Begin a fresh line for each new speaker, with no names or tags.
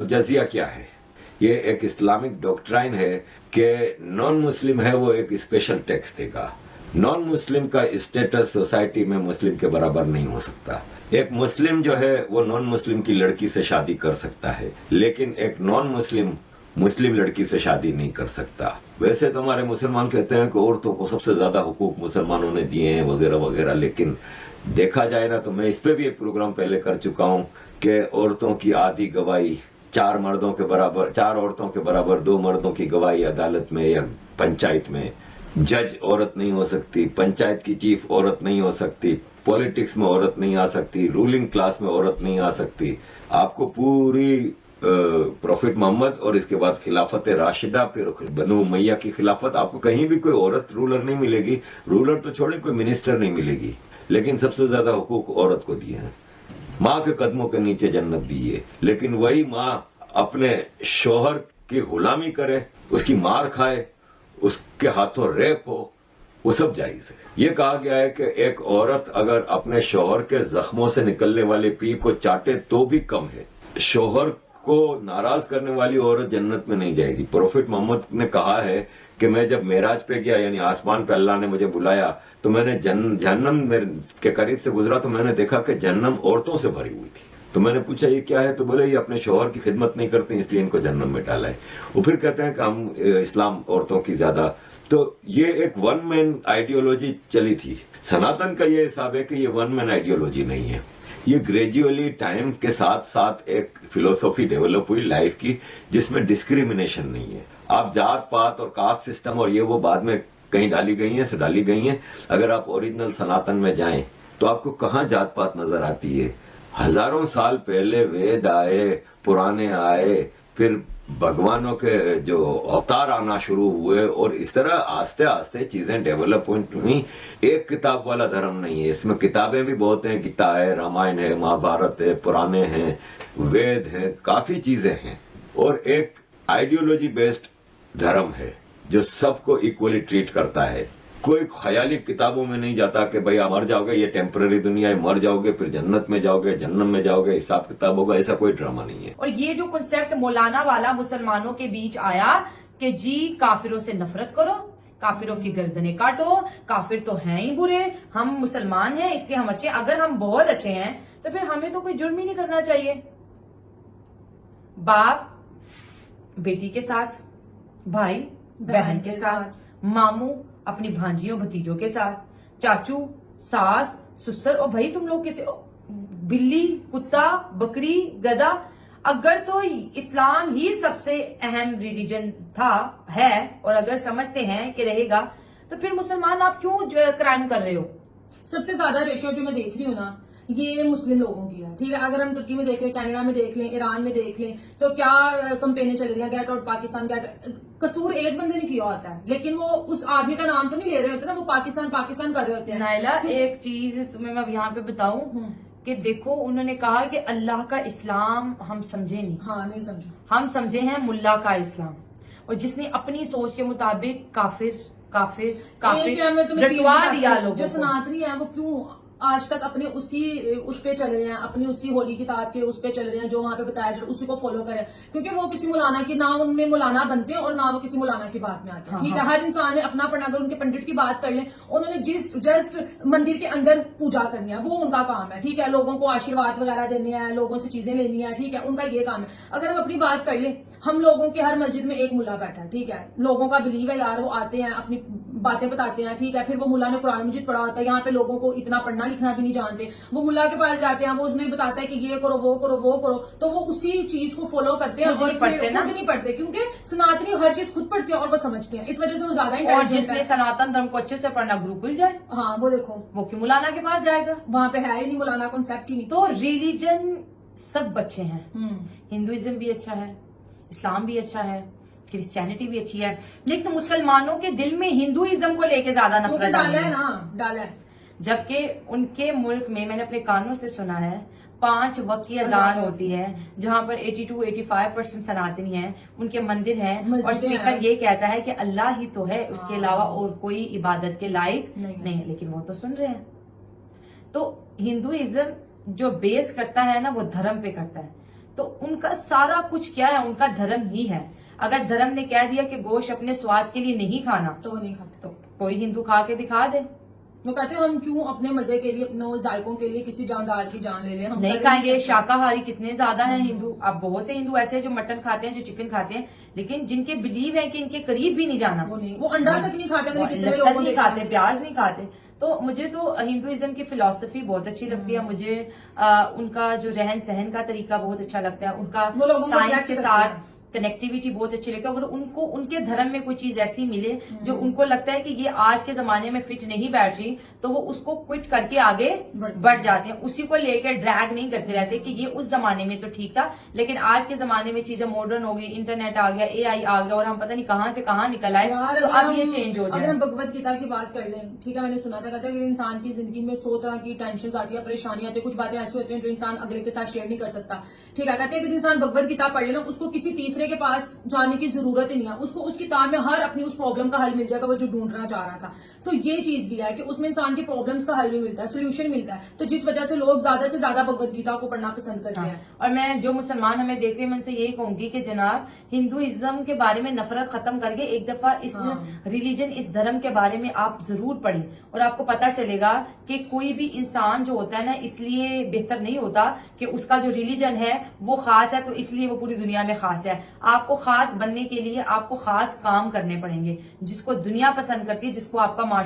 जजिया क्या है? ये एक इस्लामिक डॉक्ट्राइन है कि नॉन मुस्लिम है वो एक स्पेशल टैक्स देगा। नॉन मुस्लिम का स्टेटस सोसाइटी में मुस्लिम के बराबर नहीं हो सकता। एक मुस्लिम जो है वो नॉन मुस्लिम की लड़की से शादी कर सकता है, लेकिन एक नॉन मुस्लिम मुस्लिम लड़की से शादी नहीं कर सकता। वैसे तो हमारे मुसलमान कहते हैं कि औरतों को सबसे ज्यादा हुकूक मुसलमानों ने दिए हैं वगैरह वगैरह, लेकिन देखा जाए ना तो मैं इस पे भी एक प्रोग्राम पहले कर चुका हूँ कि औरतों की आधी गवाही 4 मर्दों के बराबर, 4 औरतों के बराबर 2 मर्दों की गवाही अदालत में या पंचायत में। जज औरत नहीं हो सकती, पंचायत की चीफ औरत नहीं हो सकती, पॉलिटिक्स में औरत नहीं आ सकती, रूलिंग क्लास में औरत नहीं आ सकती। आपको पूरी प्रॉफिट मोहम्मद और इसके बाद खिलाफत राशिदा, फिर बनु उमैया की खिलाफत, आपको कहीं भी कोई औरत रूलर नहीं मिलेगी। रूलर तो छोड़े, कोई मिनिस्टर नहीं मिलेगी, लेकिन सबसे ज्यादा हुकूक औरत को दिए हैं। माँ के कदमों के नीचे जन्नत दी है, लेकिन वही माँ अपने शोहर की गुलामी करे, उसकी मार खाए, उसके हाथों रेप हो, वो सब जायज है। ये कहा गया है कि एक औरत अगर अपने शोहर के जख्मों से निकलने वाले पी को चाटे तो भी कम है। शोहर को नाराज करने वाली औरत जन्नत में नहीं जाएगी। प्रोफेट मोहम्मद ने कहा है कि मैं जब मेराज पे गया, यानी आसमान पे अल्लाह ने मुझे बुलाया, तो मैंने जहन्नम के करीब से गुजरा तो मैंने देखा कि जहन्नम औरतों से भरी हुई थी। तो मैंने पूछा ये क्या है? तो बोले ये अपने शोहर की खिदमत नहीं करते इसलिए इनको जहन्नम में डाला है। वो फिर कहते हैं कि हम इस्लाम औरतों की ज्यादा। तो ये एक वन मैन आइडियोलॉजी चली थी। सनातन का ये हिसाब है कि ये वन मैन आइडियोलॉजी नहीं है, ये ग्रेजुअली टाइम के साथ साथ एक फिलोसॉफी डेवलप हुई लाइफ की, जिसमें डिस्क्रिमिनेशन नहीं है। आप जात पात और कास्ट सिस्टम और ये वो बाद में कहीं डाली गई है, से डाली गई है। अगर आप ओरिजिनल सनातन में जाएं तो आपको कहाँ जात पात नजर आती है? हजारों साल पहले वेद आए, पुराने आए, फिर भगवानों के जो अवतार आना शुरू हुए, और इस तरह आस्ते आस्ते चीजें डेवलप हुई। एक किताब वाला धर्म नहीं है, इसमें किताबें भी बहुत हैं। गीता है, रामायण है, महाभारत है, पुराने हैं, वेद हैं, काफी चीजें हैं। और एक आइडियोलॉजी बेस्ड धर्म है जो सबको इक्वली ट्रीट करता है। कोई ख्याली किताबों में नहीं जाता कि भाई आप मर जाओगे, ये टेम्पररी दुनिया है, मर जाओगे फिर जन्नत में जाओगे, जन्नत में जाओगे, हिसाब किताब होगा, ऐसा कोई ड्रामा नहीं है।
और ये जो कॉन्सेप्ट मौलाना वाला मुसलमानों के बीच आया कि जी काफिरों से नफरत करो, काफिरों की गर्दनें काटो, काफिर तो हैं ही बुरे, हम मुसलमान हैं इसलिए हम अच्छे। अगर हम बहुत अच्छे हैं तो फिर हमें तो कोई जुर्म ही नहीं करना चाहिए। बाप बेटी के साथ, भाई बहन के साथ, मामू अपनी भांजियों भतीजों के साथ, चाचू सास ससुर, और भाई तुम लोग किसी बिल्ली कुत्ता बकरी गधा। अगर तो इस्लाम ही सबसे अहम रिलीजन था है, और अगर समझते हैं कि रहेगा, तो फिर मुसलमान आप क्यों क्राइम कर रहे हो?
सबसे ज्यादा रेशियो जो मैं देख रही हूँ ना, ये मुस्लिम लोगों की है। ठीक है, अगर हम तुर्की में देख लें, कनाडा में देख लें, ईरान में देख लें, तो क्या कंपेनें चल रही हैं, गेट आउट पाकिस्तान, गेट। कसूर एक बंदे ने किया होता है, लेकिन वो उस आदमी का नाम तो नहीं ले रहे होते ना, वो पाकिस्तान पाकिस्तान कर रहे होते हैं।
नाइला, एक चीज तुम्हें मैं यहाँ पे बताऊं कि देखो, उन्होंने कहा कि अल्लाह का इस्लाम हम समझे नहीं।
हाँ, नहीं समझे,
हम समझे हैं मुल्ला का इस्लाम, और जिसने अपनी सोच के मुताबिक काफिर काफिर काफिर रटवा दिया लोगों
जो
को।
सनातनी है वो क्यों आज तक अपने उस पे चल रहे हैं, अपनी उसी होली किताब के उस पे चल रहे हैं, जो वहां पे बताया जाए उसी को फॉलो करें, क्योंकि वो किसी मुलाना की, ना उनमें मुलाना बनते हैं और ना वो किसी मुलाना की बात में आते हैं। ठीक है, हर इंसान ने अपना पढ़ना। अगर उनके पंडित की बात कर लें, उन्होंने जस्ट मंदिर के अंदर पूजा करनी है, वो उनका काम है। ठीक है, लोगों को आशीर्वाद वगैरह देने हैं, लोगों से चीजें लेनी है, ठीक है, उनका ये काम है। अगर हम अपनी बात कर लें, हम लोगों के हर मस्जिद में एक मुल्ला बैठा है। ठीक है, लोगों का बिलीव है यार, वो आते हैं अपनी बातें बताते हैं। ठीक है, फिर वो मुल्ला ने कुरान मजीद पढ़ा होता है, यहाँ पे लोगों को इतना पढ़ना लिखना भी नहीं जानते, वो मुल्ला के पास जाते हैं, वो उन्हें बताता है कि ये करो वो करो वो करो, तो वो उसी चीज को फॉलो करते हैं और खुद नहीं पढ़ते, क्योंकि सनातनी हर चीज खुद पढ़ते हैं और वो समझते हैं, इस वजह से वो ज्यादा इंटेलिजेंट है।
सनातन धर्म को अच्छे से पढ़ना गुरुकुल जाए।
हाँ, वो देखो,
वो क्यों मुलाना के पास जाएगा?
वहां पे है ही नहीं मुलाना कॉन्सेप्ट ही नहीं।
तो रिलीजन सब अच्छे हैं, हिंदुइज्म भी अच्छा है, इस्लाम भी अच्छा है, क्रिश्चियनिटी भी अच्छी है, लेकिन मुसलमानों के दिल में हिंदुइज्म को लेके ज्यादा नफरत
डाला है ना, डाला है।
जबकि उनके मुल्क में, मैंने अपने कानों से सुना है, 5 वक्त की अजान होती है, जहाँ पर 82-85% सनातनी है, उनके मंदिर हैं, और स्पीकर ये कहता है कि अल्लाह ही तो है, उसके अलावा और कोई इबादत के लायक नहीं है, लेकिन वो तो सुन रहे हैं। तो हिंदुइज्म जो बेस करता है ना, वो धर्म पे करता है। تو ان کا سارا کچھ کیا ہے، ان کا دھرم ہی ہے. اگر دھرم نے کہہ دیا کہ گوشت اپنے سواد کے لیے نہیں کھانا
تو وہ نہیں کھاتے.
تو کوئی ہندو کھا کے دکھا دے.
وہ کہتے ہیں ہم کیوں اپنے مزے کے لیے، اپنے ذائقوں کے لیے کسی جاندار کی جان لے لیں. ہم
نہیں
کر
کھائیں گے.
سکتے.
شاکاہاری کتنے زیادہ ہیں ہندو. اب بہت سے ہندو ایسے ہیں جو مٹن کھاتے ہیں، جو چکن کھاتے ہیں، لیکن جن کے بلیو ہے کہ ان کے قریب بھی نہیں جانا.
وہ نہیں، وہ انڈا تک نہیں کھاتے. میں نے کتنے
لہسن
لوگوں
نہیں
دیکھا
کھاتے، پیاز نہیں کھاتے. تو مجھے تو ہندوازم کی فلسفی بہت اچھی لگتی ہے. مجھے ان کا جو رہن سہن کا طریقہ بہت اچھا لگتا ہے. ان کا
وہ لوگوں کو
سائنس
attract
کے
کرتے
ساتھ
ہیں.
کنیکٹیویٹی بہت اچھی لگتی ہے. اگر ان کو ان کے دھرم میں کوئی چیز ایسی ملے جو ان کو لگتا ہے کہ یہ آج کے زمانے میں فٹ نہیں بیٹھ رہی، تو وہ اس کو کوئٹ کر کے آگے بڑھ جاتے ہیں. اسی کو لے کے ڈریگ نہیں کرتے رہتے کہ یہ اس زمانے میں تو ٹھیک تھا، لیکن آج کے زمانے میں چیزیں ماڈرن ہو گئی، انٹرنیٹ آ گیا، اے آئی آ گیا، اور ہم پتہ نہیں کہاں سے کہاں نکل آئے.
یار
تو اب یہ چینج ہو
اگر
جائے.
ہم بھگوت گیتا کی بات کر لیں، ٹھیک ہے، میں نے سنا تھا کہتے ہیں کہ انسان کی زندگی میں 100 طرح کی ٹینشنز آتی ہیں، پریشانیاں آتی ہیں، کچھ باتیں ایسی ہوتی ہیں جو انسان اگلے کے ساتھ شیئر نہیں کر سکتا. ٹھیک ہے، کہتے ہیں کہ انسان بھگوت گیتا پڑھ لینا، اس کو کسی تیسرے کے پاس جانے کی ضرورت ہی نہیں ہے. اس کو اس کتاب میں ہر اپنی اس پرابلم کا حل مل جائے گا، وہ جو ڈھونڈنا چاہ رہا تھا. تو یہ چیز بھی ہے کہ اس میں انسان کی پرابلمس کا حل بھی ملتا ہے، سولوشن ملتا ہے. تو جس وجہ سے لوگ زیادہ سے زیادہ بھگوت گیتا کو پڑھنا پسند کرتے ہیں.
اور میں جو مسلمان ہمیں دیکھ رہے ہیں، میں ان سے یہی کہوں گی کہ جناب ہندوازم کے بارے میں نفرت ختم کر کے ایک دفعہ اس ریلیجن، اس دھرم کے بارے میں آپ ضرور پڑھیں، اور آپ کو پتا چلے گا کہ کوئی بھی انسان جو ہوتا ہے نا، اس لیے بہتر نہیں ہوتا کہ اس کا جو ریلیجن ہے وہ خاص ہے تو اس لیے وہ پوری دنیا میں خاص ہے. آپ کو خاص بننے کے لیے آپ کو خاص کام کرنے پڑیں گے، جس کو دنیا پسند کرتی ہے، جس کو آپ کا معاشرہ